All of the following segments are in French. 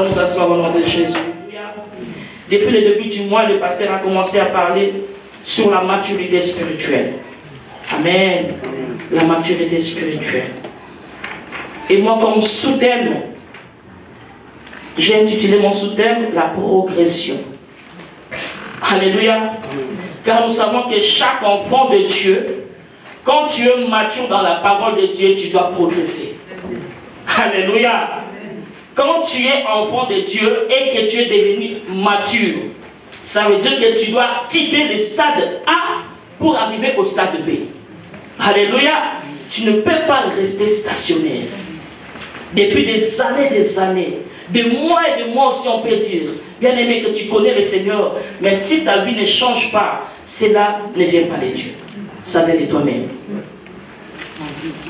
allons nous asseoir au nom de Jésus. Depuis le début du mois, le pasteur a commencé à parler sur la maturité spirituelle. Amen. La maturité spirituelle. Et moi, comme sous-thème, j'ai intitulé mon sous-thème la progression. Alléluia. Car nous savons que chaque enfant de Dieu, quand tu es mature dans la parole de Dieu, tu dois progresser. Alléluia. Quand tu es enfant de Dieu et que tu es devenu mature, ça veut dire que tu dois quitter le stade A pour arriver au stade B. Alléluia. Tu ne peux pas rester stationnaire. Depuis des années, des mois et des mois aussi on peut dire, bien aimé que tu connais le Seigneur, mais si ta vie ne change pas, cela ne vient pas de Dieu. Ça vient de toi-même.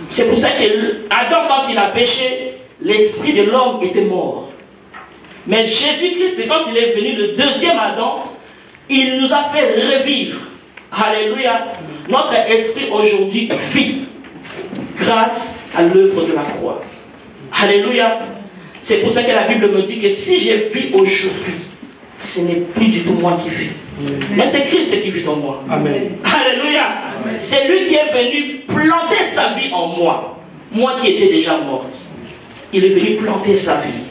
C'est pour ça que Adam, quand il a péché, l'esprit de l'homme était mort. Mais Jésus-Christ, quand il est venu, le deuxième Adam, il nous a fait revivre. Alléluia. Notre esprit aujourd'hui vit grâce à l'œuvre de la croix. Alléluia. C'est pour ça que la Bible me dit que si je vis aujourd'hui, ce n'est plus du tout moi qui vis. Mais c'est Christ qui vit en moi. Amen. Alléluia. C'est lui qui est venu planter sa vie en moi. Moi qui étais déjà morte. Il est venu planter sa vie.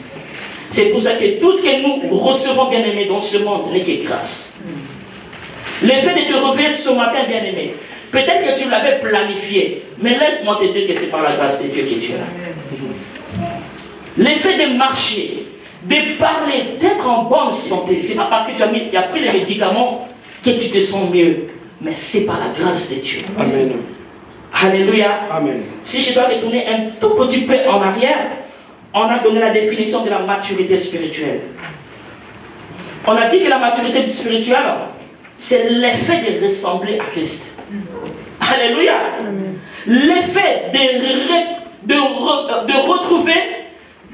C'est pour ça que tout ce que nous recevons, bien aimé, dans ce monde n'est que grâce. Le fait de te réveiller ce matin, bien aimé, peut-être que tu l'avais planifié, mais laisse-moi te dire que c'est par la grâce de Dieu que tu es là. Le fait de marcher, de parler, d'être en bonne santé, c'est pas parce que tu as pris les médicaments que tu te sens mieux, mais c'est par la grâce de Dieu. Amen. Alléluia. Amen. Si je dois retourner un tout petit peu en arrière, on a donné la définition de la maturité spirituelle. On a dit que la maturité spirituelle, c'est l'effet de ressembler à Christ. Alléluia. L'effet de retrouver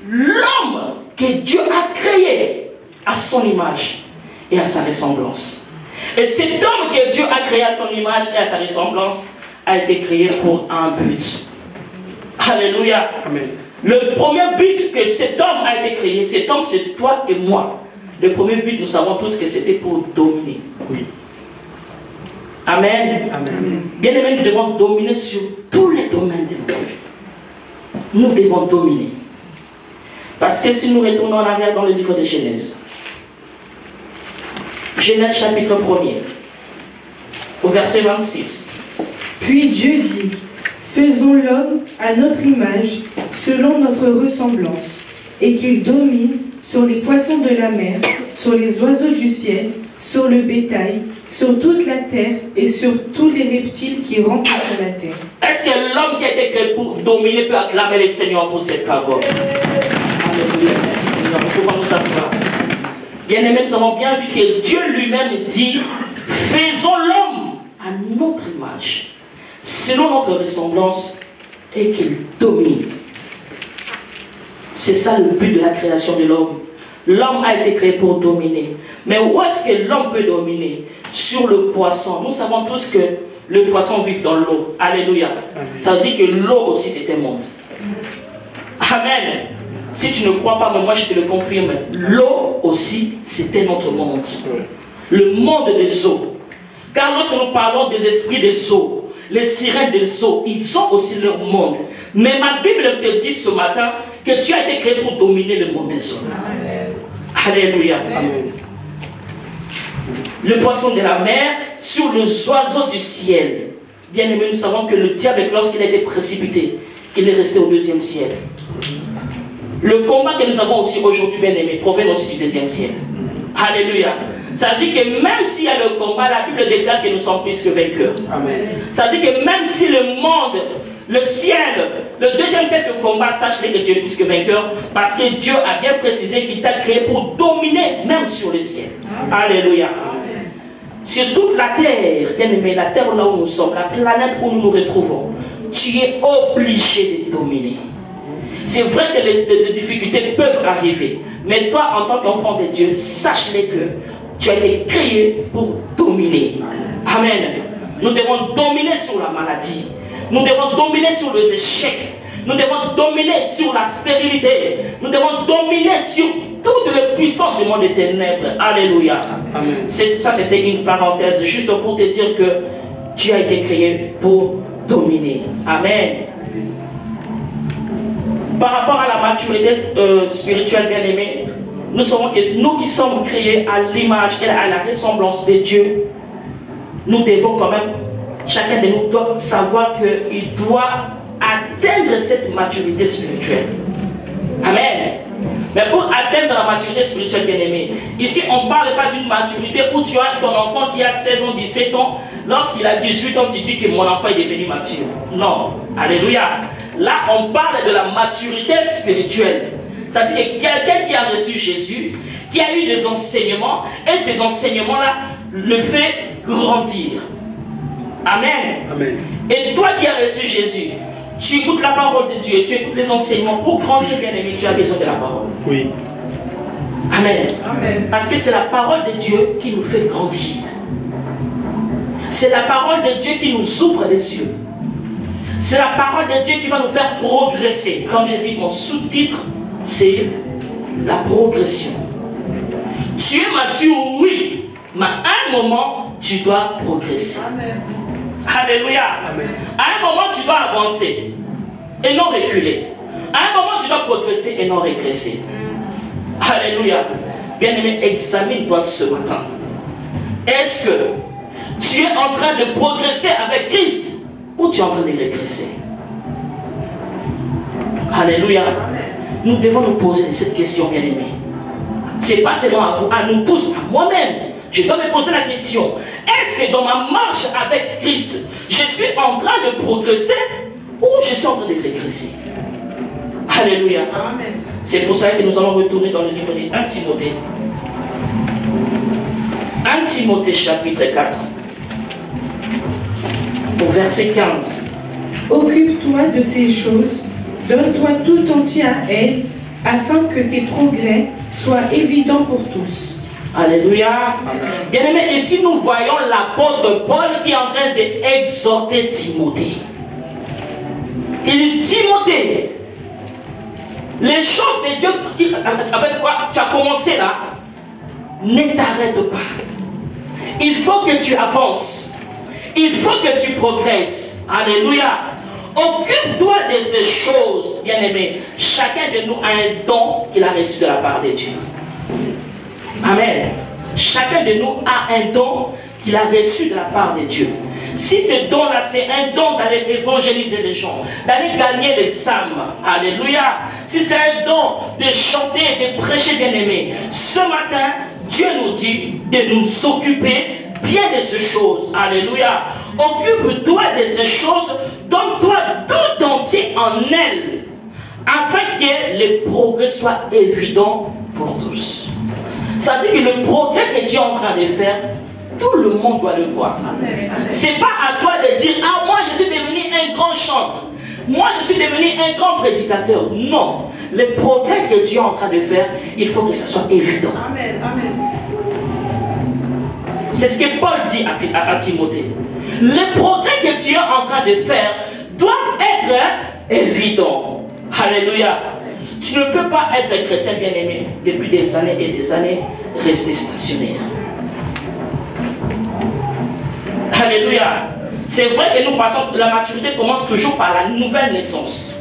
l'homme que Dieu a créé à son image et à sa ressemblance. Et cet homme que Dieu a créé à son image et à sa ressemblance a été créé pour un but. Alléluia. Amen. Le premier but que cet homme a été créé, cet homme c'est toi et moi. Le premier but, nous savons tous que c'était pour dominer. Oui. Amen. Amen. Bien aimé, nous devons dominer sur tous les domaines de notre vie. Nous devons dominer. Parce que si nous retournons en arrière dans le livre de Genèse, Genèse chapitre 1er, au verset 26. Puis Dieu dit, faisons l'homme à notre image, selon notre ressemblance, et qu'il domine sur les poissons de la mer, sur les oiseaux du ciel, sur le bétail, sur toute la terre et sur tous les reptiles qui rampent sur la terre. Est-ce que l'homme qui a été créé pour dominer peut acclamer le Seigneur pour cette parole? Alléluia, merci Seigneur, nous pouvons nous asseoir. Bien aimé, nous avons bien vu que Dieu lui-même dit, faisons l'homme à notre image, selon notre ressemblance, et qu'il domine. C'est ça le but de la création de l'homme. L'homme a été créé pour dominer. Mais où est-ce que l'homme peut dominer? Sur le poisson. Nous savons tous que le poisson vit dans l'eau. Alléluia. Amen. Ça veut dire que l'eau aussi c'est un monde. Amen. Si tu ne crois pas, mais moi je te le confirme, l'eau aussi c'est un autre monde. Le monde des eaux. Car lorsque nous parlons des esprits des eaux, les sirènes des eaux, ils ont aussi leur monde. Mais ma Bible te dit ce matin que tu as été créé pour dominer le monde des eaux. Amen. Alléluia. Amen. Le poisson de la mer sur les oiseaux du ciel. Bien aimé, nous savons que le diable, lorsqu'il a été précipité, il est resté au deuxième ciel. Le combat que nous avons aussi aujourd'hui, bien aimé, provient aussi du deuxième ciel. Alléluia. Ça veut dire que même s'il y a le combat, la Bible déclare que nous sommes plus que vainqueurs. Amen. Ça veut dire que même si le monde, le ciel, le deuxième ciel te combat, sache-le que tu es plus que vainqueur, parce que Dieu a bien précisé qu'il t'a créé pour dominer même sur le ciel. Amen. Alléluia. Amen. Sur toute la terre, bien aimé, la terre là où nous sommes, la planète où nous nous retrouvons, tu es obligé de dominer. C'est vrai que les difficultés peuvent arriver, mais toi, en tant qu'enfant de Dieu, sache-le que tu as été créé pour dominer. Amen. Nous devons dominer sur la maladie. Nous devons dominer sur les échecs. Nous devons dominer sur la stérilité. Nous devons dominer sur toutes les puissances du monde des ténèbres. Alléluia. Ça, c'était une parenthèse, juste pour te dire que tu as été créé pour dominer. Amen. Par rapport à la maturité spirituelle, bien-aimée, nous savons que nous qui sommes créés à l'image et à la ressemblance de Dieu, nous devons quand même, chacun de nous doit savoir qu'il doit atteindre cette maturité spirituelle. Amen. Mais pour atteindre la maturité spirituelle, bien-aimée, ici on ne parle pas d'une maturité où tu as ton enfant qui a 16 ans, 17 ans, lorsqu'il a 18 ans, tu dis que mon enfant est devenu mature. Non. Alléluia. Là, on parle de la maturité spirituelle. C'est-à-dire que quelqu'un qui a reçu Jésus, qui a eu des enseignements, et ces enseignements-là le fait grandir. Amen. Amen. Et toi qui as reçu Jésus, tu écoutes la parole de Dieu, tu écoutes les enseignements. Pour grandir, bien-aimé, tu as besoin de la parole. Oui. Amen. Amen. Parce que c'est la parole de Dieu qui nous fait grandir. C'est la parole de Dieu qui nous ouvre les yeux. C'est la parole de Dieu qui va nous faire progresser. Comme j'ai dit, mon sous-titre, c'est la progression. Tu es mature, oui, mais à un moment, tu dois progresser. Amen. Alléluia. Amen. À un moment, tu dois avancer et non reculer. À un moment, tu dois progresser et non régresser. Alléluia. Bien-aimé, examine-toi ce matin. Est-ce que tu es en train de progresser avec Christ ou tu es en train de régresser? Alléluia. Nous devons nous poser cette question, bien-aimé. Ce n'est pas seulement à vous, à nous tous, à moi-même. Je dois me poser la question, est-ce que dans ma marche avec Christ, je suis en train de progresser ou je suis en train de régresser? Alléluia. C'est pour ça que nous allons retourner dans le livre de 1 Timothée. 1 Timothée chapitre 4, au verset 15. Occupe-toi de ces choses, donne-toi tout entier à elles, afin que tes progrès soient évidents pour tous. Alléluia. Bien-aimés, ici nous voyons l'apôtre Paul qui est en train d'exhorter Timothée. Il dit, Timothée, les choses de Dieu avec quoi tu as commencé là, ne t'arrête pas. Il faut que tu avances. Il faut que tu progresses. Alléluia. Occupe-toi de ces choses, bien-aimés. Chacun de nous a un don qu'il a reçu de la part de Dieu. Amen. Chacun de nous a un don qu'il a reçu de la part de Dieu. Si ce don-là, c'est un don d'aller évangéliser les gens, d'aller gagner les âmes, alléluia. Si c'est un don de chanter et de prêcher, bien-aimé, ce matin, Dieu nous dit de nous occuper bien de ces choses, alléluia. Occupe-toi de ces choses, donne-toi tout entier en elles, afin que les progrès soient évidents pour tous. Ça dit que le progrès que Dieu est en train de faire, tout le monde doit le voir. Ce n'est pas à toi de dire, ah, moi je suis devenu un grand chanteur, moi je suis devenu un grand prédicateur. Non, le progrès que Dieu est en train de faire, il faut que ça soit évident. Amen. Amen. C'est ce que Paul dit à Timothée. Les progrès que Dieu est en train de faire doivent être évidents. Alléluia. Tu ne peux pas être chrétien bien-aimé depuis des années et des années, rester stationnaire. Alléluia. C'est vrai que nous passons, la maturité commence toujours par la nouvelle naissance.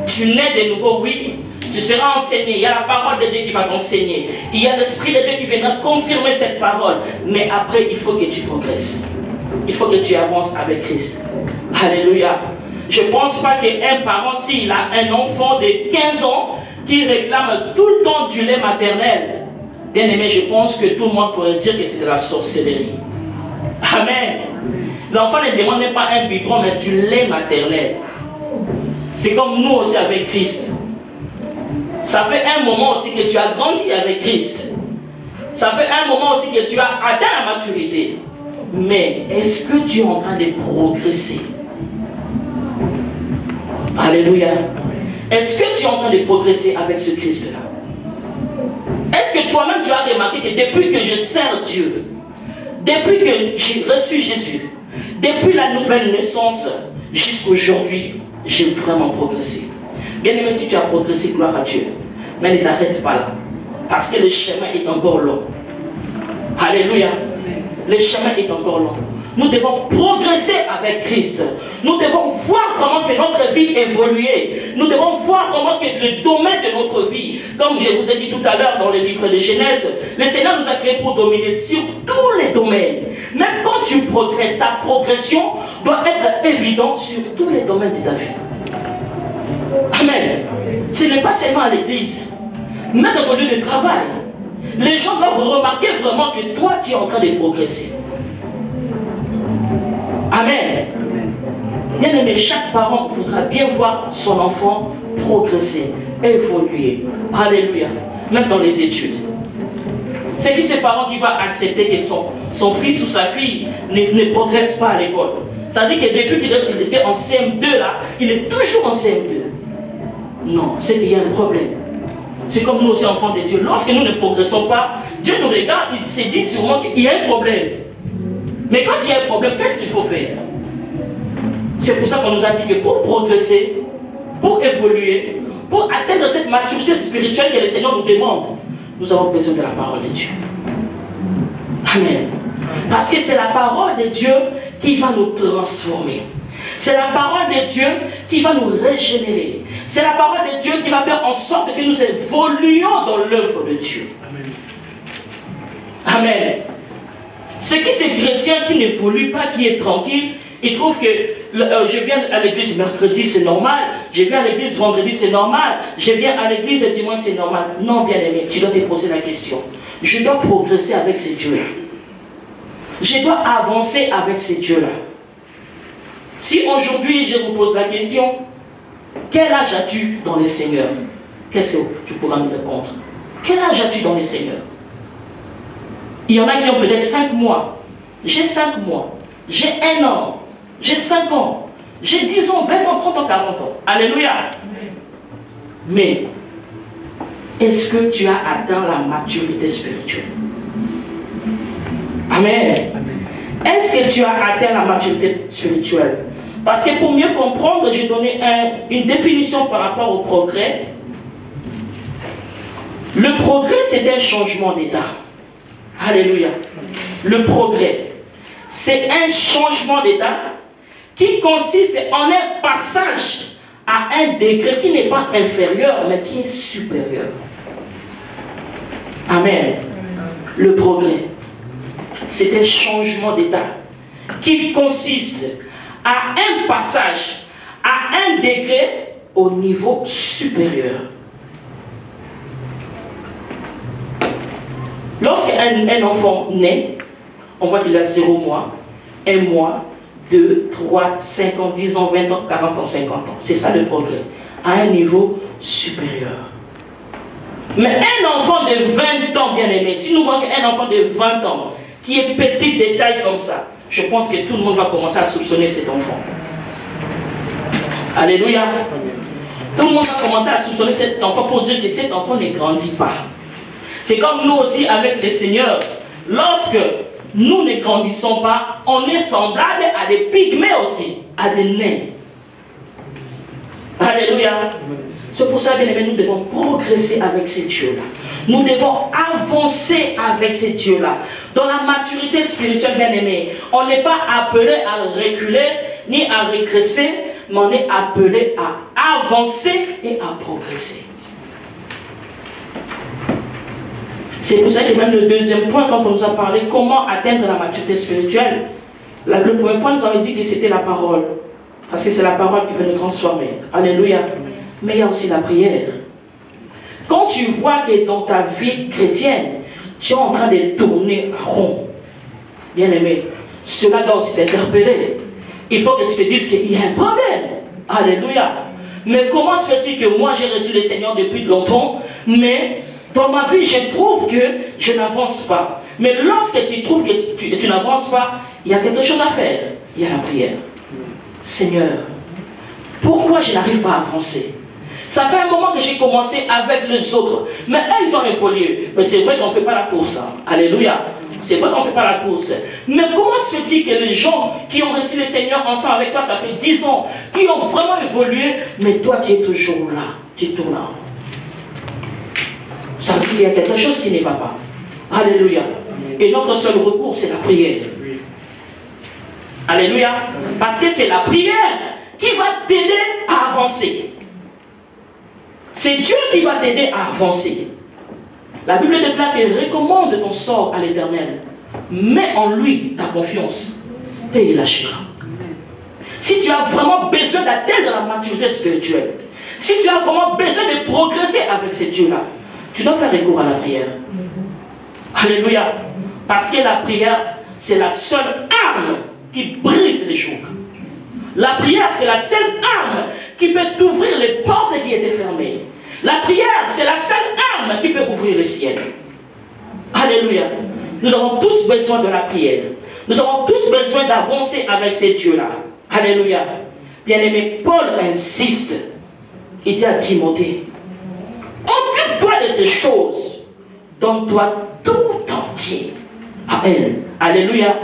Tu nais de nouveau, oui. Tu seras enseigné. Il y a la parole de Dieu qui va t'enseigner. Il y a l'Esprit de Dieu qui viendra confirmer cette parole. Mais après, il faut que tu progresses. Il faut que tu avances avec Christ. Alléluia. Je ne pense pas qu'un parent, s'il a un enfant de 15 ans qui réclame tout le temps du lait maternel, bien aimé, je pense que tout le monde pourrait dire que c'est de la sorcellerie. Amen. L'enfant ne demande même pas un biberon, mais du lait maternel. C'est comme nous aussi avec Christ. Ça fait un moment aussi que tu as grandi avec Christ. Ça fait un moment aussi que tu as atteint la maturité. Mais est-ce que tu es en train de progresser? Alléluia. Est-ce que tu es en train de progresser avec ce Christ-là? Est-ce que toi-même tu as remarqué que depuis que je sers Dieu, depuis que j'ai reçu Jésus, depuis la nouvelle naissance jusqu'à aujourd'hui, j'ai vraiment progressé? Bien aimé, si tu as progressé, gloire à Dieu. Mais ne t'arrête pas là. Parce que le chemin est encore long. Alléluia. Le chemin est encore long. Nous devons progresser avec Christ. Nous devons voir vraiment que notre vie évolue. Nous devons voir vraiment que le domaine de notre vie, comme je vous ai dit tout à l'heure dans le livre de Genèse, le Seigneur nous a créés pour dominer sur tous les domaines. Même quand tu progresses, ta progression doit être évidente sur tous les domaines de ta vie. Amen. Ce n'est pas seulement à l'église, mais dans ton lieu de travail. Les gens doivent remarquer vraiment que toi, tu es en train de progresser. Amen. Bien aimé, chaque parent voudra bien voir son enfant progresser, évoluer. Alléluia. Même dans les études. C'est qui ces parents qui va accepter que son fils ou sa fille ne progresse pas à l'école? Ça veut dire que depuis qu'il était en CM2 là, il est toujours en CM2. Non, c'est qu'il y a un problème. C'est comme nous aussi enfants de Dieu. Lorsque nous ne progressons pas, Dieu nous regarde, il se dit sûrement qu'il y a un problème. Mais quand il y a un problème, qu'est-ce qu'il faut faire? C'est pour ça qu'on nous a dit que pour progresser, pour évoluer, pour atteindre cette maturité spirituelle que le Seigneur nous demande, nous avons besoin de la parole de Dieu. Amen. Parce que c'est la parole de Dieu qui va nous transformer. C'est la parole de Dieu qui va nous régénérer. C'est la parole de Dieu qui va faire en sorte que nous évoluions dans l'œuvre de Dieu. Amen. Amen. C'est qui ces chrétiens qui n'évoluent pas, qui est tranquille, ils trouvent que je viens à l'église mercredi, c'est normal. Je viens à l'église vendredi, c'est normal. Je viens à l'église dimanche, c'est normal. Non, bien aimé, tu dois te poser la question. Je dois progresser avec ces dieux-là. Je dois avancer avec ces dieux-là. Si aujourd'hui je vous pose la question, quel âge as-tu dans le Seigneur? Qu'est-ce que tu pourras me répondre? Quel âge as-tu dans le Seigneur? Il y en a qui ont peut-être 5 mois. J'ai 5 mois. J'ai 1 an. J'ai 5 ans. J'ai 10 ans, 20 ans, 30 ans, 40 ans. Alléluia. Mais, est-ce que tu as atteint la maturité spirituelle? Amen. Est-ce que tu as atteint la maturité spirituelle? Parce que pour mieux comprendre, j'ai donné une définition par rapport au progrès. Le progrès, c'est un changement d'état. Alléluia. Le progrès, c'est un changement d'état qui consiste en un passage à un degré qui n'est pas inférieur, mais qui est supérieur. Amen. Le progrès, c'est un changement d'état qui consiste à un passage à un degré au niveau supérieur. Lorsqu'un enfant naît, on voit qu'il a 0 mois, 1 mois, 2, 3, 5 ans, 10 ans, 20 ans, 40 ans, 50 ans. C'est ça le progrès, à un niveau supérieur. Mais un enfant de 20 ans, bien aimé, si nous voyons un enfant de 20 ans qui est petit détail comme ça, je pense que tout le monde va commencer à soupçonner cet enfant. Alléluia. Tout le monde va commencer à soupçonner cet enfant pour dire que cet enfant ne grandit pas. C'est comme nous aussi avec le Seigneur. Lorsque nous ne grandissons pas, on est semblable à des pygmées aussi, à des nains. Alléluia. C'est pour ça, bien aimé, nous devons progresser avec ces dieux-là. Nous devons avancer avec ces dieux-là. Dans la maturité spirituelle, bien aimé, on n'est pas appelé à reculer ni à régresser, mais on est appelé à avancer et à progresser. C'est pour ça que même le deuxième point, quand on nous a parlé comment atteindre la maturité spirituelle, le premier point nous avait dit que c'était la parole. Parce que c'est la parole qui peut nous transformer. Alléluia. Mais il y a aussi la prière. Quand tu vois que dans ta vie chrétienne, tu es en train de tourner en rond, bien aimé, cela doit aussi t'interpeller. Il faut que tu te dises qu'il y a un problème. Alléluia. Mais comment se fait-il que moi j'ai reçu le Seigneur depuis longtemps, mais dans ma vie je trouve que je n'avance pas. Mais lorsque tu trouves que tu n'avances pas, il y a quelque chose à faire. Il y a la prière. Seigneur, pourquoi je n'arrive pas à avancer? Ça fait un moment que j'ai commencé avec les autres, mais eux ils ont évolué. Mais c'est vrai qu'on ne fait pas la course. Hein. Alléluia. C'est vrai qu'on ne fait pas la course. Mais comment se fait-il que les gens qui ont reçu le Seigneur ensemble avec toi, ça fait 10 ans, qui ont vraiment évolué, mais toi tu es toujours là, tu tournes là. Ça veut dire qu'il y a quelque chose qui ne va pas. Alléluia. Et notre seul recours, c'est la prière. Alléluia. Parce que c'est la prière qui va t'aider à avancer. C'est Dieu qui va t'aider à avancer. La Bible déclare qu'elle recommande ton sort à l'Éternel. Mets en lui ta confiance et il lâchera. Si tu as vraiment besoin d'atteindre la maturité spirituelle, si tu as vraiment besoin de progresser avec ce Dieu-là, tu dois faire recours à la prière. Alléluia. Parce que la prière, c'est la seule arme qui brise les jougs. La prière, c'est la seule arme qui peut t'ouvrir les portes qui étaient fermées. La prière, c'est la seule arme qui peut ouvrir le ciel. Alléluia. Nous avons tous besoin de la prière. Nous avons tous besoin d'avancer avec ces dieux-là. Alléluia. Bien-aimé, Paul insiste. Il dit à Timothée, occupe-toi de ces choses. Donne-toi tout entier à elle. Alléluia.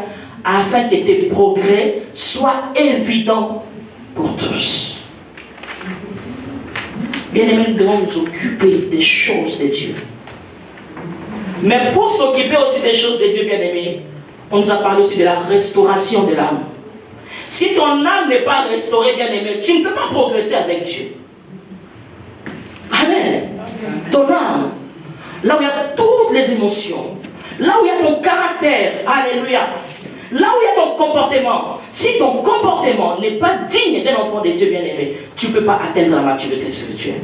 Afin que tes progrès soient évidents pour tous. Bien-aimés, nous devons nous occuper des choses de Dieu. Mais pour s'occuper aussi des choses de Dieu, bien-aimés, on nous a parlé aussi de la restauration de l'âme. Si ton âme n'est pas restaurée, bien-aimé, tu ne peux pas progresser avec Dieu. Amen. Ton âme, là où il y a toutes les émotions, là où il y a ton caractère, alléluia, là où il y a ton comportement, si ton comportement n'est pas digne d'un enfant de Dieu bien-aimé, tu ne peux pas atteindre la maturité spirituelle.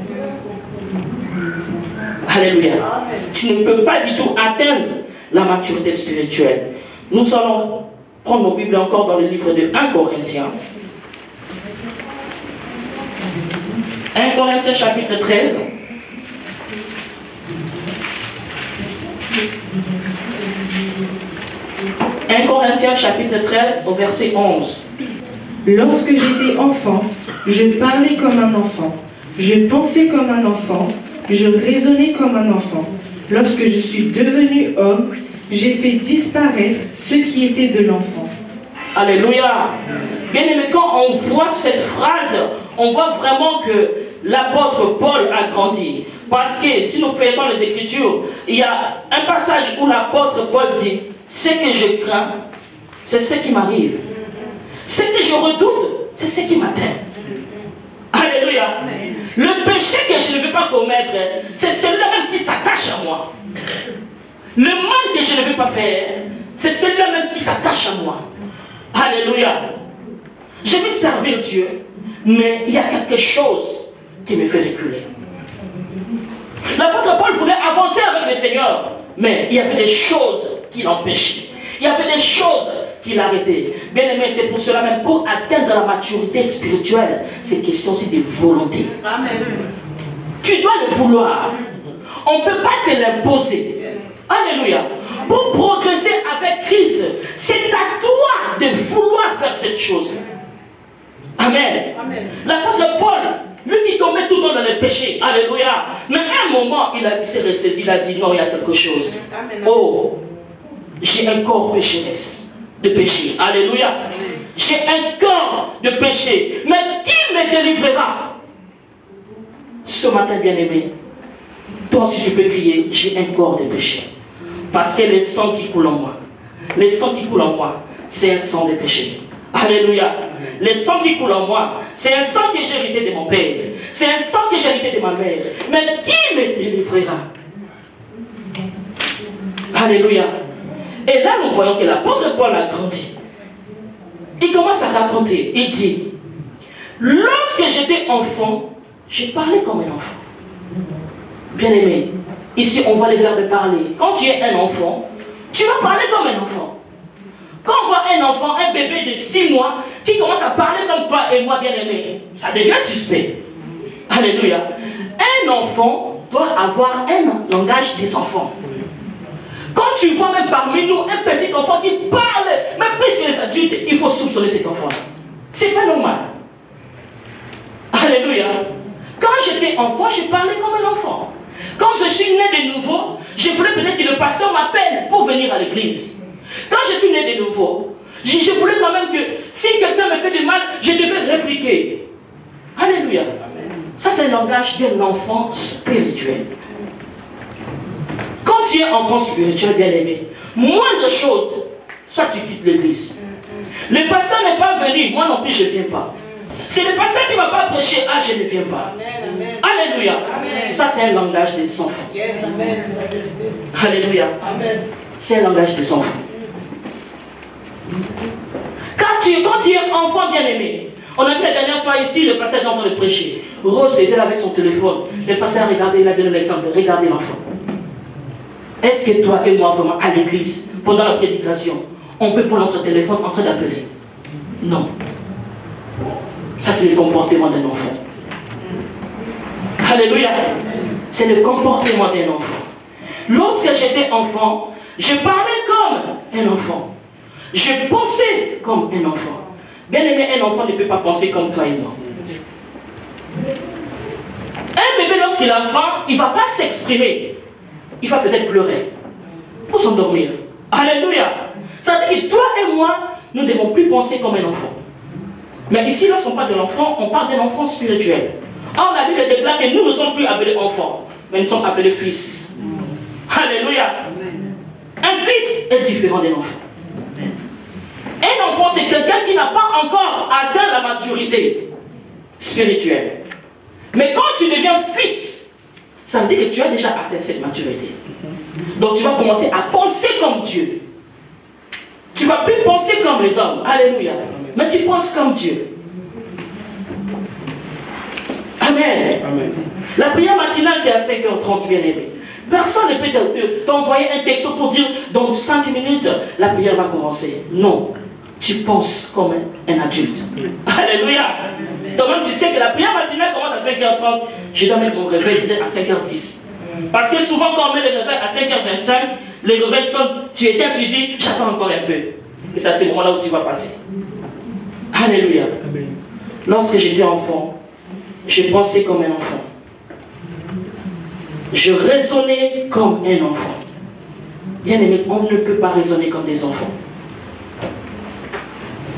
Alléluia. Tu ne peux pas du tout atteindre la maturité spirituelle. Nous allons prendre nos Bibles encore dans le livre de 1 Corinthiens. 1 Corinthiens chapitre 13. « 1 Corinthiens chapitre 13 au verset 11. Lorsque j'étais enfant, je parlais comme un enfant, je pensais comme un enfant, je raisonnais comme un enfant. Lorsque je suis devenu homme, j'ai fait disparaître ce qui était de l'enfant. » Alléluia. Bien aimé, quand on voit cette phrase, on voit vraiment que l'apôtre Paul a grandi. Parce que si nous feuilletons les Écritures, il y a un passage où l'apôtre Paul dit, ce que je crains, c'est ce qui m'arrive. Ce que je redoute, c'est ce qui m'atteint. Alléluia. Le péché que je ne veux pas commettre, c'est celui-là même qui s'attache à moi. Le mal que je ne veux pas faire, c'est celui-là même qui s'attache à moi. Alléluia. Je veux servir Dieu, mais il y a quelque chose qui me fait reculer. L'apôtre Paul voulait avancer avec le Seigneur, mais il y avait des choses qui l'empêchaient. Il y avait des choses qui l'arrêtaient. Bien aimé, c'est pour cela même, pour atteindre la maturité spirituelle, c'est question aussi de volonté. Amen. Tu dois le vouloir. On ne peut pas te l'imposer. Alléluia. Pour progresser avec Christ, c'est à toi de vouloir faire cette chose. Amen. Amen. L'apôtre Paul, lui qui tombait tout le temps dans les péchés, alléluia. Mais à un moment, il s'est ressaisi, il a dit non, il y a quelque chose. Amen. Oh, j'ai un corps pécheresse, de péché. Alléluia. J'ai un corps de péché. Mais qui me délivrera? Ce matin, bien-aimé, toi si tu peux crier, j'ai un corps de péché. Parce que le sang qui coule en moi, le sang qui coule en moi, c'est un sang de péché. Alléluia. Le sang qui coule en moi, c'est un sang que j'ai hérité de mon père. C'est un sang que j'ai hérité de ma mère. Mais qui me délivrera? Alléluia. Et là, nous voyons que l'apôtre Paul a grandi. Il commence à raconter. Il dit, lorsque j'étais enfant, j'ai parlé comme un enfant. Bien aimé, ici on voit les verbes parler. Quand tu es un enfant, tu vas parler comme un enfant. Quand on voit un enfant, un bébé de 6 mois, qui commence à parler comme toi et moi, bien aimé, ça devient suspect. Alléluia. Un enfant doit avoir un langage des enfants. Quand tu vois même parmi nous un petit enfant qui parle, même plus que les adultes, il faut soupçonner cet enfant-là. C'est pas normal. Alléluia. Quand j'étais enfant, je parlais comme un enfant. Quand je suis né de nouveau, je voulais peut-être que le pasteur m'appelle pour venir à l'église. Quand je suis né de nouveau, je voulais quand même que si quelqu'un me fait du mal, je devais répliquer. Alléluia. Ça, c'est le langage d'un enfant spirituel. tu es enfant spirituel bien-aimé, moindre chose, soit tu quittes l'église. Le pasteur n'est pas venu, moi non plus je ne viens pas. C'est le pasteur qui ne va pas prêcher, ah je ne viens pas. Amen. Alléluia. Amen. Ça c'est un langage des enfants. Yes, amen. Alléluia. C'est un langage des enfants. Quand tu es enfant bien-aimé, on a vu la dernière fois ici, le pasteur est en train de prêcher. Rose était là avec son téléphone. Le pasteur a regardé, il a donné l'exemple. Regardez l'enfant. Est-ce que toi et moi, vraiment, à l'église, pendant la prédication, on peut prendre notre téléphone en train d'appeler? Non. Ça, c'est le comportement d'un enfant. Alléluia. C'est le comportement d'un enfant. Lorsque j'étais enfant, je parlais comme un enfant. Je pensais comme un enfant. Bien aimé, un enfant ne peut pas penser comme toi et moi. Un bébé, lorsqu'il a faim, il ne va pas s'exprimer. Il va peut-être pleurer ou s'endormir. Alléluia. Ça veut dire que toi et moi, nous ne devons plus penser comme un enfant. Mais ici, lorsqu'on parle de l'enfant, on parle d'un enfant spirituel. Or, la Bible déclare que nous ne sommes plus appelés enfants, mais nous sommes appelés fils. Alléluia. Un fils est différent d'un enfant. Un enfant, c'est quelqu'un qui n'a pas encore atteint la maturité spirituelle. Mais quand tu deviens fils, ça veut dire que tu as déjà atteint cette maturité. Donc tu vas commencer à penser comme Dieu. Tu ne vas plus penser comme les hommes. Alléluia. Mais tu penses comme Dieu. Amen. Amen. La prière matinale, c'est à 5h30, bien aimé. Personne ne peut t'envoyer un texte pour dire, dans 5 minutes, la prière va commencer. Non. Tu penses comme un adulte. Alléluia. Toi-même, tu sais que la prière matinale commence à 5h30. Je dois mettre mon réveil à 5h10. Parce que souvent, quand on met le réveil à 5h25, les réveils sonnent, tu éteins, tu dis, j'attends encore un peu. Et ça, c'est le moment-là où tu vas passer. Alléluia. Amen. Lorsque j'étais enfant, je pensais comme un enfant. Je raisonnais comme un enfant. Bien aimé, on ne peut pas raisonner comme des enfants.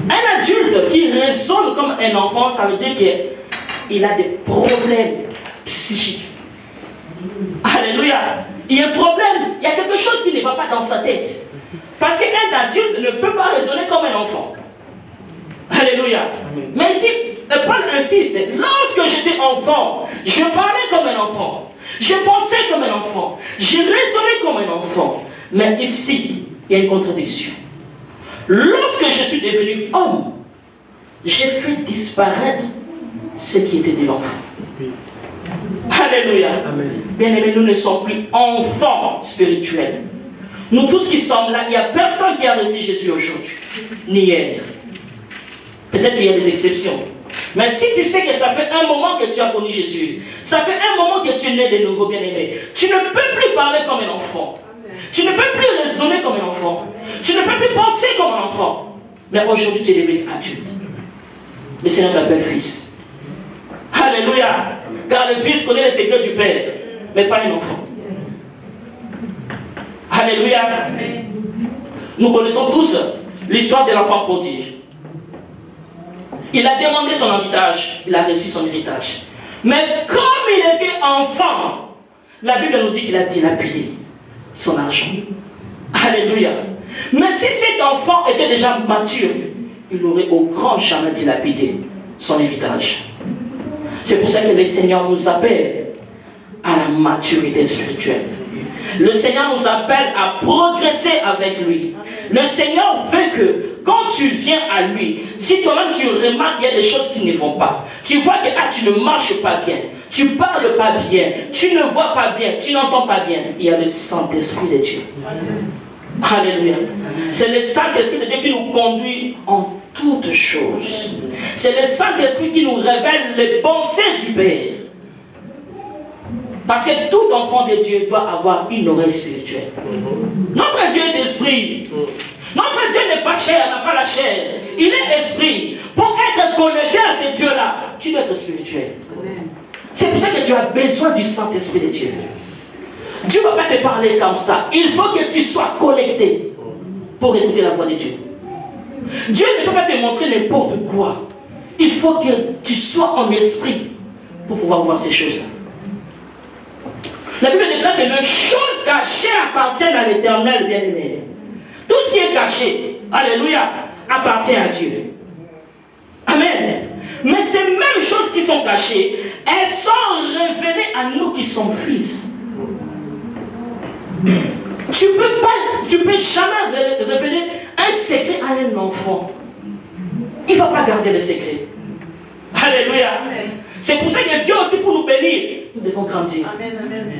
Un adulte qui raisonne comme un enfant, ça veut dire qu'il a des problèmes psychiques. Alléluia. Il y a un problème, il y a quelque chose qui ne va pas dans sa tête. Parce qu'un adulte ne peut pas raisonner comme un enfant. Alléluia. Amen. Mais ici, Paul insiste, lorsque j'étais enfant, je parlais comme un enfant. Je pensais comme un enfant. Je raisonnais comme un enfant. Mais ici, il y a une contradiction. Lorsque je suis devenu homme, j'ai fait disparaître ce qui était de l'enfant. Alléluia. Bien aimés, nous ne sommes plus enfants spirituels. Nous tous qui sommes là, il n'y a personne qui a reçu Jésus aujourd'hui, ni hier. Peut-être qu'il y a des exceptions. Mais si tu sais que ça fait un moment que tu as connu Jésus, ça fait un moment que tu es né de nouveau, bien aimé, tu ne peux plus parler comme un enfant. Tu ne peux plus raisonner comme un enfant. Tu ne peux plus penser comme un enfant. Mais aujourd'hui, tu es devenu adulte. Le Seigneur t'appelle fils. Alléluia. Car le fils connaît les secrets du Père, mais pas un enfant. Alléluia. Nous connaissons tous l'histoire de l'enfant prodigue. Il a demandé son héritage, il a reçu son héritage. Mais comme il était enfant, la Bible nous dit qu'il a dilapidé son argent. Alléluia. Mais si cet enfant était déjà mature, il aurait au grand jamais dilapidé son héritage. C'est pour ça que le Seigneur nous appelle à la maturité spirituelle. Le Seigneur nous appelle à progresser avec lui. Le Seigneur veut que quand tu viens à lui, si toi-même tu remarques qu'il y a des choses qui ne vont pas, tu vois que tu ne marches pas bien, tu ne parles pas bien, tu ne vois pas bien, tu n'entends pas bien, il y a le Saint-Esprit de Dieu. Alléluia. C'est le Saint-Esprit de Dieu qui nous conduit en toutes choses. C'est le Saint-Esprit qui nous révèle les pensées du Père. Parce que tout enfant de Dieu doit avoir une oreille spirituelle. Notre Dieu est esprit. Notre Dieu n'est pas chair, n'a pas la chair. Il est esprit. Pour être connecté à ce Dieu-là, tu dois être spirituel. C'est pour ça que tu as besoin du Saint-Esprit de Dieu. Dieu ne va pas te parler comme ça. Il faut que tu sois connecté pour écouter la voix de Dieu. Dieu ne peut pas te montrer n'importe quoi. Il faut que tu sois en esprit pour pouvoir voir ces choses-là. La Bible déclare que les choses cachées appartiennent à l'Éternel, bien-aimé. Tout ce qui est caché, alléluia, appartient à Dieu. Amen. Mais ces mêmes choses qui sont cachées, elles sont révélées à nous qui sommes fils. Tu peux jamais révéler un secret à un enfant. Il ne va pas garder le secret. Alléluia. C'est pour ça que Dieu aussi, pour nous bénir, nous devons grandir. Amen, amen.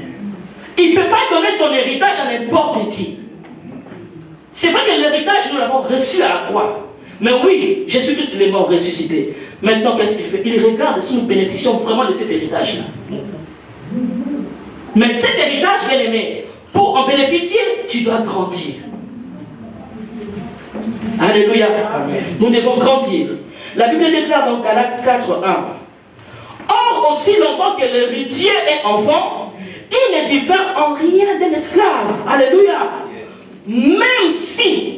Il ne peut pas donner son héritage à n'importe qui. C'est vrai que l'héritage, nous l'avons reçu à la croix. Mais oui, Jésus-Christ est mort ressuscité. Maintenant, qu'est-ce qu'il fait? Il regarde si nous bénéficions vraiment de cet héritage-là. Mais cet héritage, bien aimé, pour en bénéficier, tu dois grandir. Alléluia. Amen. Nous devons grandir. La Bible déclare dans Galates 4:1. Or, aussi longtemps que l'héritier est enfant, il ne diffère en rien d'un esclave. Alléluia. Même si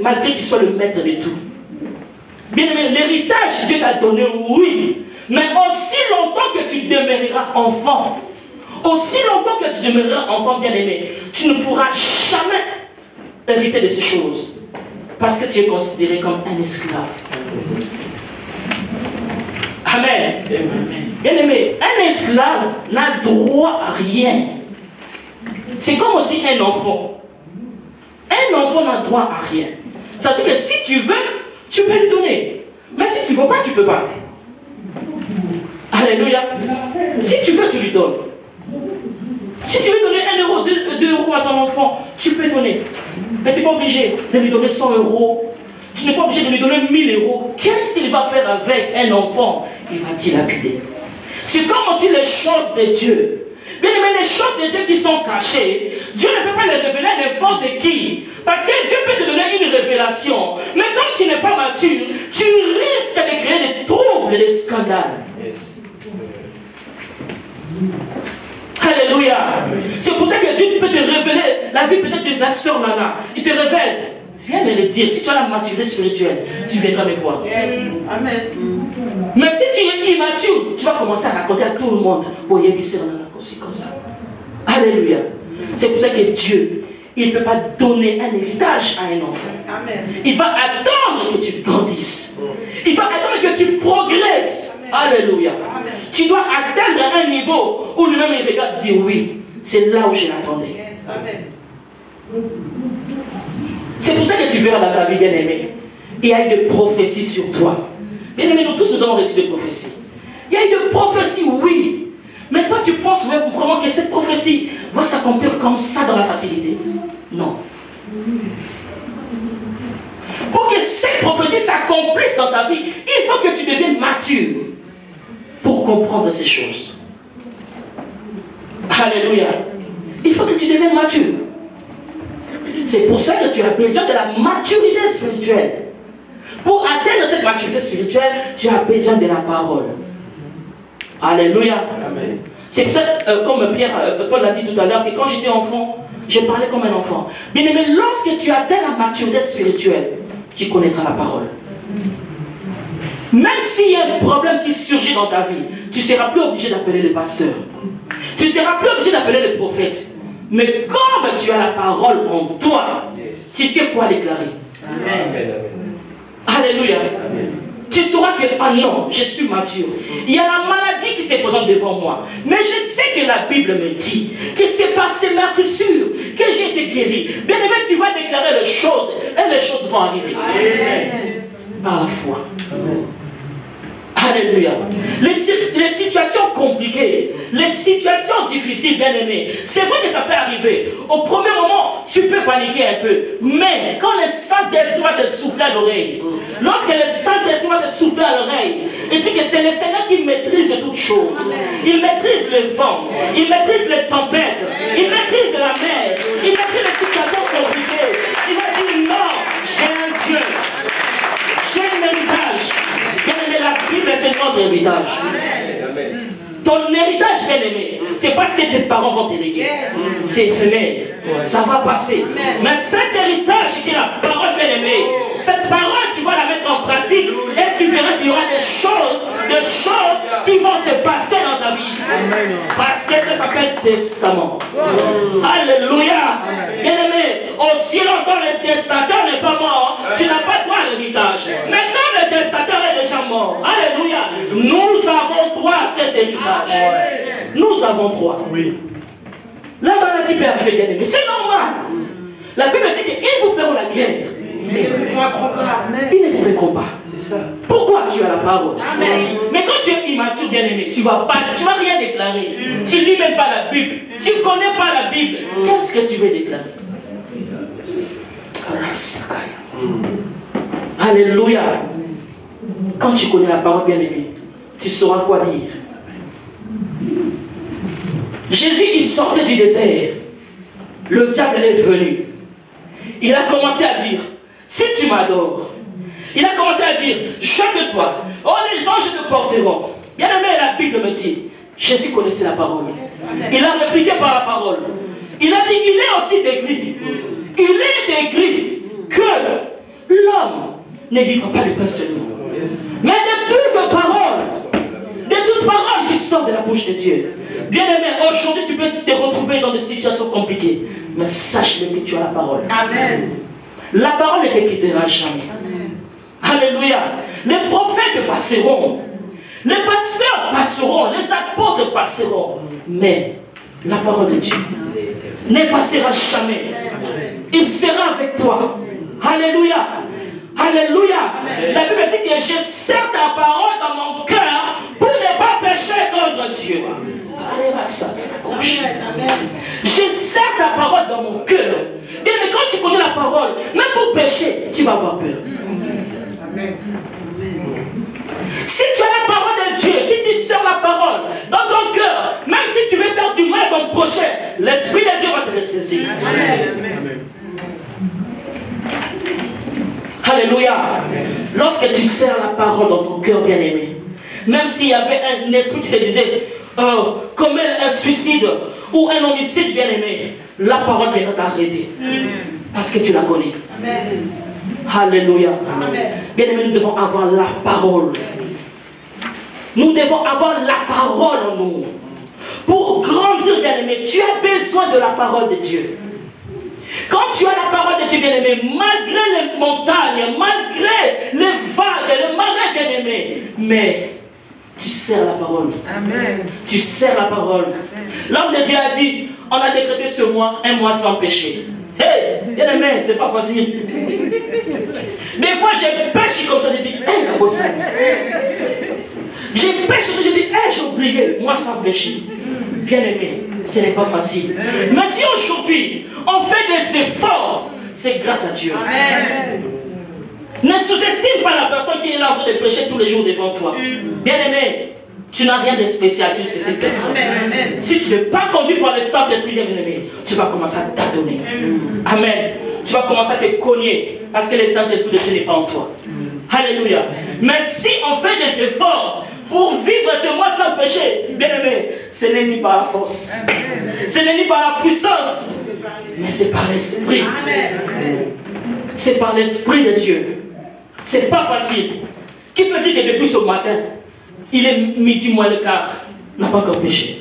malgré qu'il soit le maître de tout. Bien aimé, l'héritage Dieu t'a donné, oui. Mais aussi longtemps que tu demeureras enfant, aussi longtemps que tu demeureras enfant bien-aimé, tu ne pourras jamais hériter de ces choses. Parce que tu es considéré comme un esclave. Amen. Bien-aimé, un esclave n'a droit à rien. C'est comme aussi un enfant. Un enfant n'a droit à rien. Ça veut dire que si tu veux, tu peux lui donner. Mais si tu ne veux pas, tu ne peux pas. Alléluia. Si tu veux, tu lui donnes. Si tu veux donner 1 euro, 2 euros à ton enfant, tu peux donner. Mais tu n'es pas obligé de lui donner 100 euros. Tu n'es pas obligé de lui donner 1000 euros. Qu'est-ce qu'il va faire avec un enfant? Il va dilapider. C'est comme aussi les choses de Dieu. Bien aimé, les choses de Dieu qui sont cachées, Dieu ne peut pas les révéler à n'importe qui. Parce que Dieu peut te donner une révélation. Mais quand tu n'es pas mature, tu risques de créer des troubles et des scandales. Alléluia. C'est pour ça que Dieu peut te révéler la vie peut-être de la sœur Nana. Il te révèle. Viens me le dire. Si tu as la maturité spirituelle, tu viendras me voir. Yes. Amen. Mais si tu es immature, tu vas commencer à raconter à tout le monde. Oh, il y a une sœur Nana comme ça. Alléluia. C'est pour ça que Dieu, il ne peut pas donner un héritage à un enfant. Amen. Il va attendre que tu grandisses. Il va attendre que tu progresses. Amen. Alléluia. Amen. Tu dois atteindre un niveau où lui-même il regarde et dit oui, c'est là où je l'attendais. Yes. Amen. C'est pour ça que tu verras dans ta vie, bien-aimé, il y a eu des prophéties sur toi. Bien-aimé, nous tous nous avons reçu des prophéties. Il y a eu des prophéties, oui. Mais toi, tu penses vraiment que cette prophétie va s'accomplir comme ça dans la facilité? Non. Pour que cette prophétie s'accomplisse dans ta vie, il faut que tu deviennes mature pour comprendre ces choses. Alléluia. Il faut que tu deviennes mature. C'est pour ça que tu as besoin de la maturité spirituelle. Pour atteindre cette maturité spirituelle, tu as besoin de la parole. Alléluia. Amen. C'est pour ça, comme Paul l'a dit tout à l'heure, que quand j'étais enfant, je parlais comme un enfant. Bien aimé, lorsque tu atteins la maturité spirituelle, tu connaîtras la parole. Même s'il y a un problème qui surgit dans ta vie, tu ne seras plus obligé d'appeler le pasteur. Tu ne seras plus obligé d'appeler le prophète. Mais comme tu as la parole en toi, tu sais quoi déclarer. Amen. Alléluia. Amen. Tu sauras que, ah non, je suis mature. Il y a la maladie qui se présente devant moi. Mais je sais que la Bible me dit que c'est par ces meurtrissures que j'ai été guéri. Bien aimé, tu vas déclarer les choses et les choses vont arriver. Amen. Par la foi. Amen. Alléluia. Les situations compliquées, les situations difficiles, bien aimés, c'est vrai que ça peut arriver. Au premier moment, tu peux paniquer un peu. Mais quand le Saint-Esprit va te souffler à l'oreille, lorsque le Saint-Esprit va te souffler à l'oreille, il dit que c'est le Seigneur qui maîtrise toutes choses. Il maîtrise le vent, il maîtrise les tempêtes, il maîtrise la mer, il maîtrise les situations compliquées. Tu vas dire non, j'ai un Dieu, j'ai un héritage. Bien aimé, la Bible, c'est notre héritage. Amen. Ton héritage, bien aimé, c'est pas ce que tes parents vont te léguer. C'est éphémère. Ça va passer. Mais cet héritage qui est la parole, bien aimée, cette parole, tu vas la mettre en pratique et tu verras qu'il y aura des choses qui vont se passer dans ta vie. Parce que ça s'appelle testament. Alléluia. Bien-aimé, aussi longtemps le testateur n'est pas mort, tu n'as pas droit à l'héritage. Mais quand le testateur est déjà mort, alléluia, nous avons droit à cet héritage. Nous avons droit. La maladie peut arriver, bien-aimé, c'est normal. La Bible dit qu'ils vous feront la guerre. Ils ne vous vaincront pas. Pourquoi tu as la parole? Amen. Mais quand tu es immature, bien-aimé, tu ne vas rien déclarer. Tu ne lis même pas la Bible. Tu ne connais pas la Bible. Qu'est-ce que tu veux déclarer? Alléluia. Quand tu connais la parole, bien-aimé, tu sauras quoi dire. Jésus, il sortait du désert. Le diable est venu. Il a commencé à dire, si tu m'adores, il a commencé à dire, jette-toi. Oh, les anges te porteront. Bien aimé, la Bible me dit, Jésus connaissait la parole. Il a répliqué par la parole. Il a dit, il est aussi écrit. Il est écrit que l'homme ne vivra pas de pain seulement, mais de toute parole qui sort de la bouche de Dieu. Bien aimé, aujourd'hui tu peux te retrouver dans des situations compliquées, mais sache-le que tu as la parole. Amen. La parole ne te quittera jamais. Alléluia. Les prophètes passeront, les pasteurs passeront, les apôtres passeront, mais la parole de Dieu ne passera jamais. Il sera avec toi. Alléluia. Alléluia. La Bible dit que je serre ta parole dans mon cœur pour ne pas pécher contre Dieu. Je serre ta parole dans mon cœur. Bien, mais quand tu connais la parole, même pour pécher, tu vas avoir peur. Si tu as la parole de Dieu, si tu sers la parole dans ton cœur, même si tu veux faire du mal à ton prochain, l'Esprit de Dieu va te ressaisir. Alléluia. Lorsque tu sers la parole dans ton cœur, bien-aimé, même s'il y avait un esprit qui te disait commet un suicide ou un homicide, bien-aimé, la parole viendra t'arrêter. Parce que tu la connais. Amen. Alléluia. Bien-aimé, nous devons avoir la parole. Nous devons avoir la parole en nous. Pour grandir, bien-aimé, tu as besoin de la parole de Dieu. Quand tu as la parole de Dieu, bien-aimé, malgré les montagnes, malgré les vagues, les marées, bien-aimé, mais tu sers la parole. Amen. Tu sers la parole. L'homme de Dieu a dit, on a décrété ce mois, un mois sans péché. Hey, bien-aimé, c'est pas facile. Des fois, j'ai péché comme ça, j'ai dit, hey, la bosse. J'ai péché comme ça, j'ai dit, hey, j'ai oublié, moi sans péché. Bien-aimé, ce n'est pas facile. Mais si aujourd'hui, on fait des efforts, c'est grâce à Dieu. Amen. Ne sous-estime pas la personne qui est là en train de prêcher tous les jours devant toi. Bien-aimé, tu n'as rien de spécial plus que cette personne. Amen. Si tu n'es pas conduit par le Saint-Esprit, bien-aimé, tu vas commencer à t'adonner. Amen. Tu vas commencer à te cogner parce que le Saint-Esprit de Dieu n'est pas en toi. Alléluia. Mais si on fait des efforts pour vivre ce mois sans péché, bien-aimé, ce n'est ni par la force, ce n'est ni par la puissance, mais c'est par l'Esprit. C'est par l'Esprit de Dieu. C'est pas facile. Qui peut dire que depuis ce matin, il est midi moins le quart, n'a pas encore péché?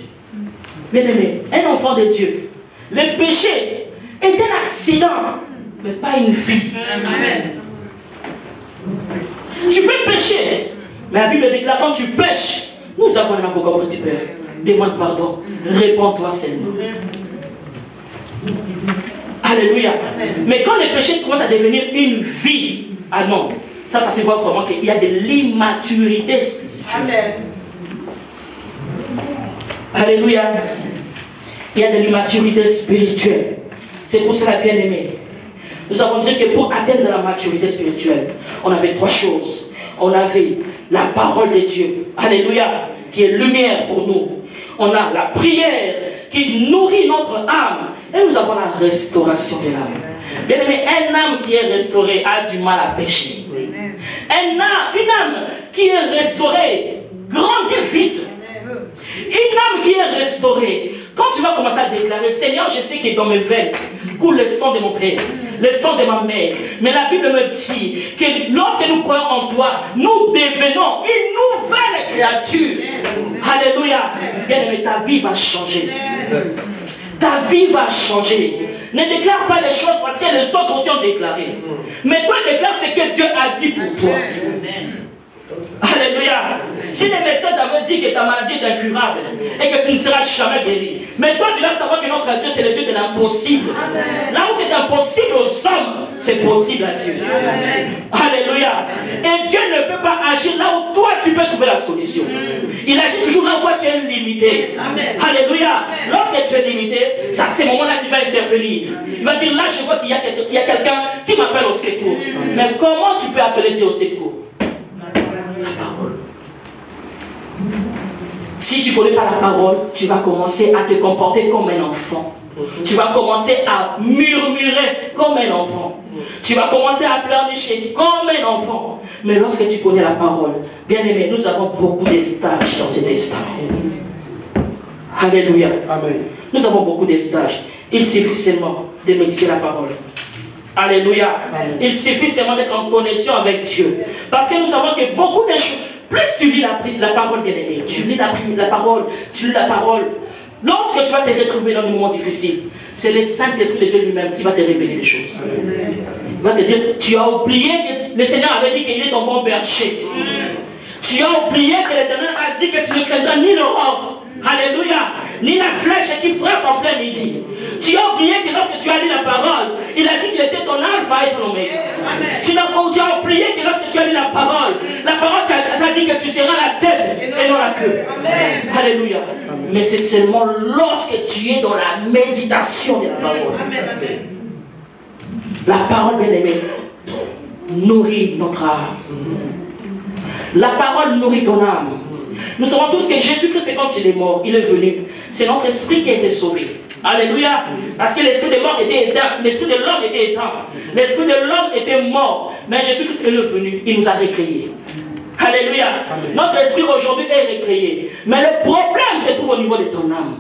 Bien-aimé, un enfant de Dieu, le péché est un accident, mais pas une vie. Amen. Tu peux pécher, mais la Bible déclare quand tu pêches, nous avons un avocat auprès du Père. Demande pardon, réponds-toi seulement. Alléluia. Amen. Mais quand le péché commence à devenir une vie, ah non, ça se voit vraiment qu'il y a de l'immaturité spirituelle. Amen. Alléluia. Il y a de l'immaturité spirituelle. C'est pour cela, bien aimé, nous avons dit que pour atteindre la maturité spirituelle, on avait trois choses. On avait la parole de Dieu, alléluia, qui est lumière pour nous. On a la prière qui nourrit notre âme. Et nous avons la restauration de l'âme. Bien aimé, un âme qui est restaurée a du mal à pécher. Une âme qui est restaurée grandit vite. Une âme qui est restaurée, quand tu vas commencer à déclarer, Seigneur, je sais que dans mes veines coule le sang de mon père, le sang de ma mère. Mais la Bible me dit que lorsque nous croyons en toi, nous devenons une nouvelle créature. Alléluia. Bien aimé, ta vie va changer. Ta vie va changer. Ne déclare pas les choses parce que les autres aussi ont déclaré. Mais toi, déclare ce que Dieu a dit pour toi. Alléluia. Si les médecins t'avaient dit que ta maladie est incurable et que tu ne seras jamais guéri, mais toi tu dois savoir que notre Dieu c'est le Dieu de l'impossible. Là où c'est impossible aux hommes, c'est possible à Dieu. Alléluia. Et Dieu ne peut pas agir là où toi tu peux trouver la solution. Il agit toujours là où toi tu es limité. Alléluia. Lorsque tu es limité, c'est à ce moment-là qu'il va intervenir. Il va dire là je vois qu'il y a quelqu'un qui m'appelle au secours. Mais comment tu peux appeler Dieu au secours? La parole. Si tu ne connais pas la parole, tu vas commencer à te comporter comme un enfant. Tu vas commencer à murmurer comme un enfant. Tu vas commencer à pleurnicher comme un enfant. Mais lorsque tu connais la parole, bien aimé, nous avons beaucoup d'héritage dans ce testament. Alléluia. Amen. Nous avons beaucoup d'héritage. Il suffit seulement de méditer la parole. Alléluia. Amen. Il suffit seulement d'être en connexion avec Dieu. Parce que nous savons que beaucoup de choses, plus tu lis la parole, bien aimé, tu lis la parole, tu lis la parole. Lorsque tu vas te retrouver dans des moments difficiles, c'est le Saint-Esprit de Dieu lui-même qui va te révéler les choses. Il va te dire, tu as oublié que le Seigneur avait dit qu'il est ton bon berger. Tu as oublié que l'Éternel a dit que tu ne craindras ni l'aurore. Alléluia. Ni la flèche qui frappe en plein midi. Tu as oublié que lorsque tu as lu la parole, il a dit qu'il était ton alpha et ton oméga. Tu as oublié que lorsque tu as lu la parole t'a dit que tu seras la tête et non la queue. Alléluia. Mais c'est seulement lorsque tu es dans la méditation de la parole. La parole, bien aimée, nourrit notre âme. La parole nourrit ton âme. Nous savons tous que Jésus-Christ, quand il est mort, il est venu. C'est notre esprit qui a été sauvé. Alléluia. Parce que l'esprit de mort était éteint. L'esprit de l'homme était éteint. L'esprit de l'homme était mort. Mais Jésus-Christ est venu. Il nous a recréés. Alléluia. Amen. Notre esprit aujourd'hui est recréé. Mais le problème se trouve au niveau de ton âme.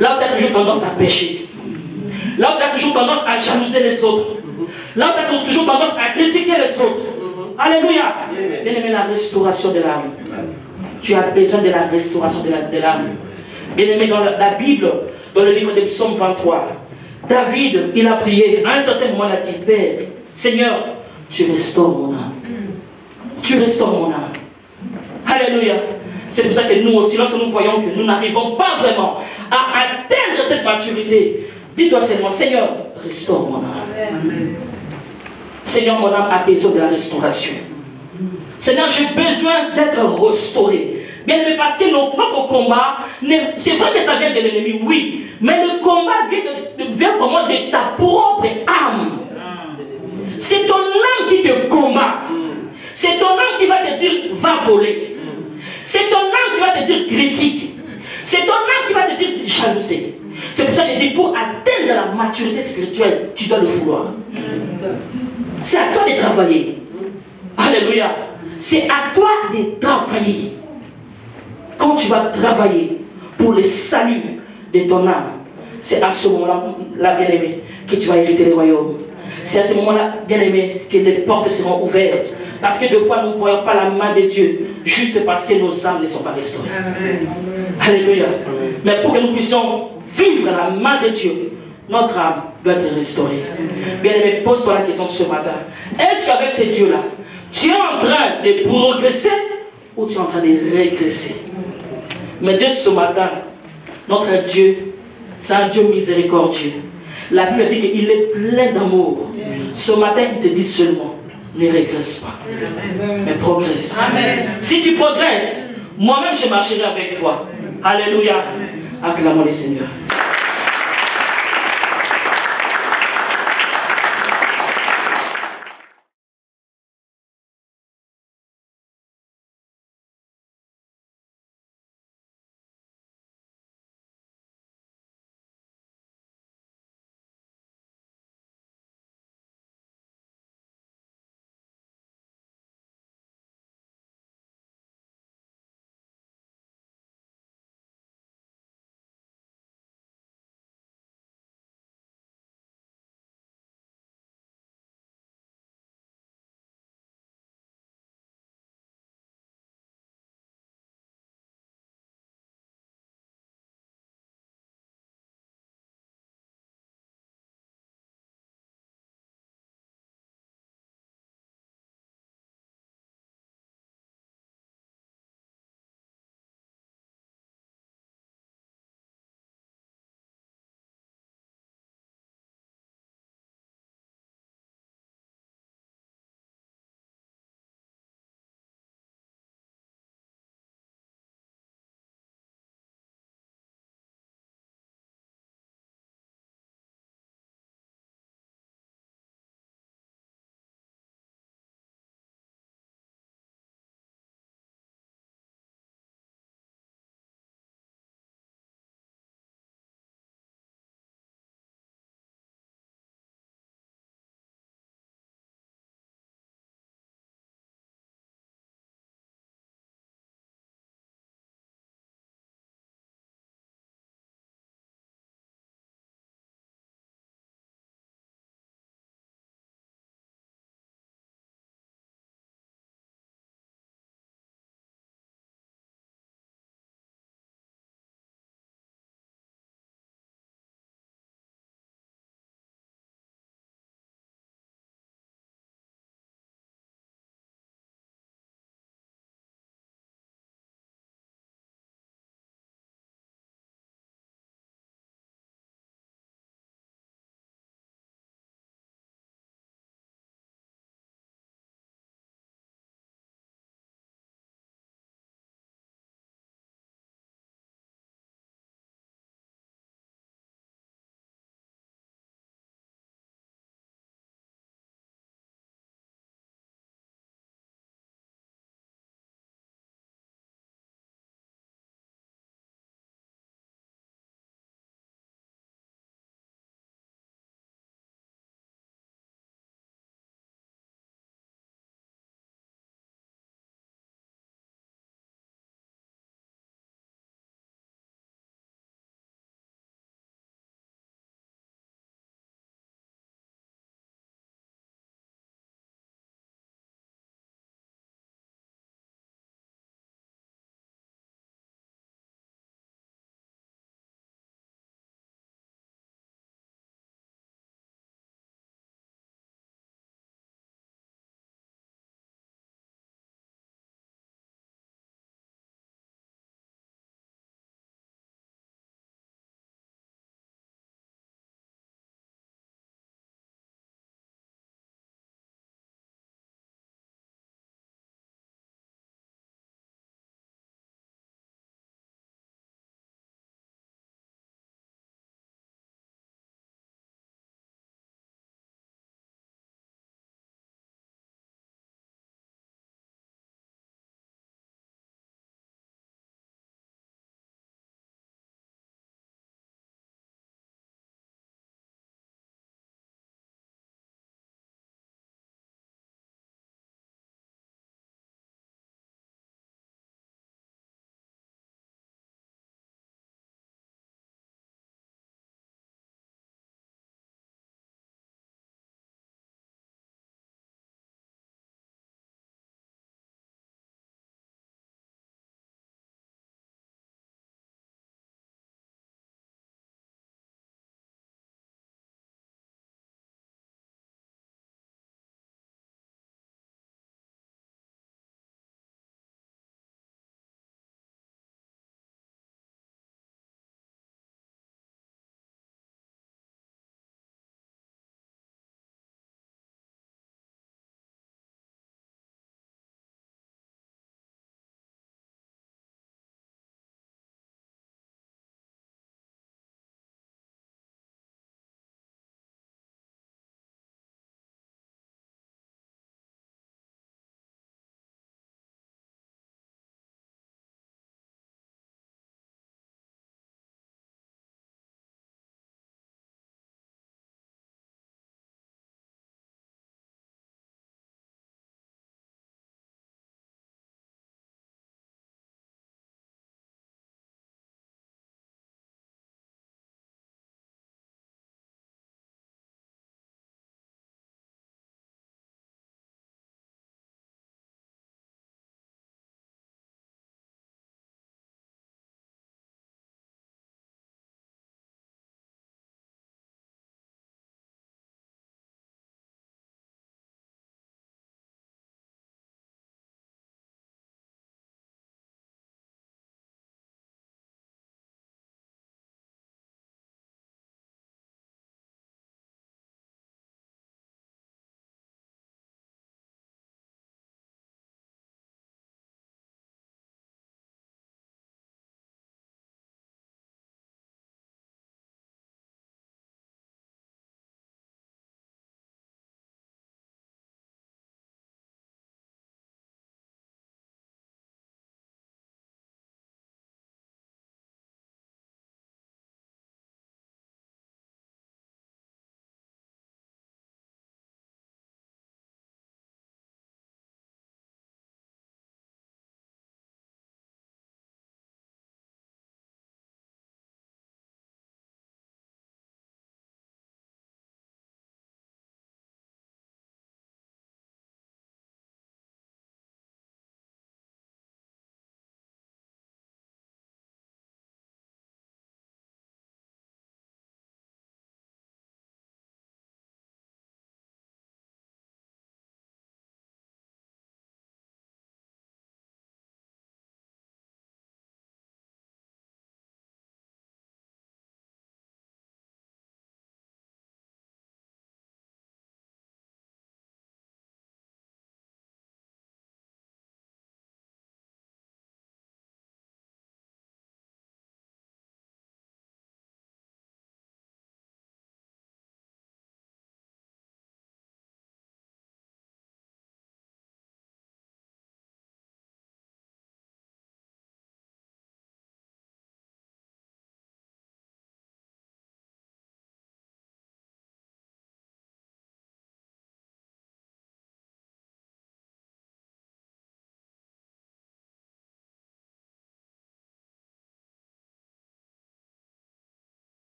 Là où tu as toujours tendance à pécher. Là où tu as toujours tendance à jalouser les autres. Là où tu as toujours tendance à critiquer les autres. Alléluia. Bien aimé, la restauration de l'âme. Tu as besoin de la restauration de l'âme. Bien aimé, dans la Bible, dans le livre des Psaumes 23, David, il a prié. À un certain moment, il a dit, Père, Seigneur, tu restaures mon âme. Tu restaures mon âme. Alléluia. C'est pour ça que nous aussi, lorsque nous voyons que nous n'arrivons pas vraiment à atteindre cette maturité, dis-toi seulement, Seigneur, restaure mon âme. Amen. Seigneur, mon âme a besoin de la restauration. Seigneur, j'ai besoin d'être restauré. Bien aimé, parce que notre combat, c'est vrai que ça vient de l'ennemi, oui, mais le combat vient vraiment de ta propre âme. C'est ton âme qui te combat. C'est ton âme qui va te dire, va voler. C'est ton âme qui va te dire, critique. C'est ton âme qui va te dire, jalouser. C'est pour ça que j'ai dit, pour atteindre la maturité spirituelle, tu dois le vouloir. C'est à toi de travailler. Alléluia. C'est à toi de travailler. Quand tu vas travailler pour le salut de ton âme, c'est à ce moment-là, bien aimé, que tu vas hériter le royaume. C'est à ce moment-là, bien aimé, que les portes seront ouvertes. Parce que des fois, nous ne voyons pas la main de Dieu, juste parce que nos âmes ne sont pas restaurées. Amen. Alléluia. Amen. Mais pour que nous puissions vivre la main de Dieu, notre âme doit être restaurée. Bien aimé, pose-toi la question ce matin. Est-ce qu'avec ce Dieu-là, tu es en train de progresser ou tu es en train de régresser? Mais Dieu, ce matin, notre Dieu, c'est un Dieu miséricordieux. La Bible dit qu'il est plein d'amour. Ce matin, il te dit seulement, ne régresse pas, mais progresse. Amen. Si tu progresses, moi-même je marcherai avec toi. Alléluia. Acclamons le Seigneur.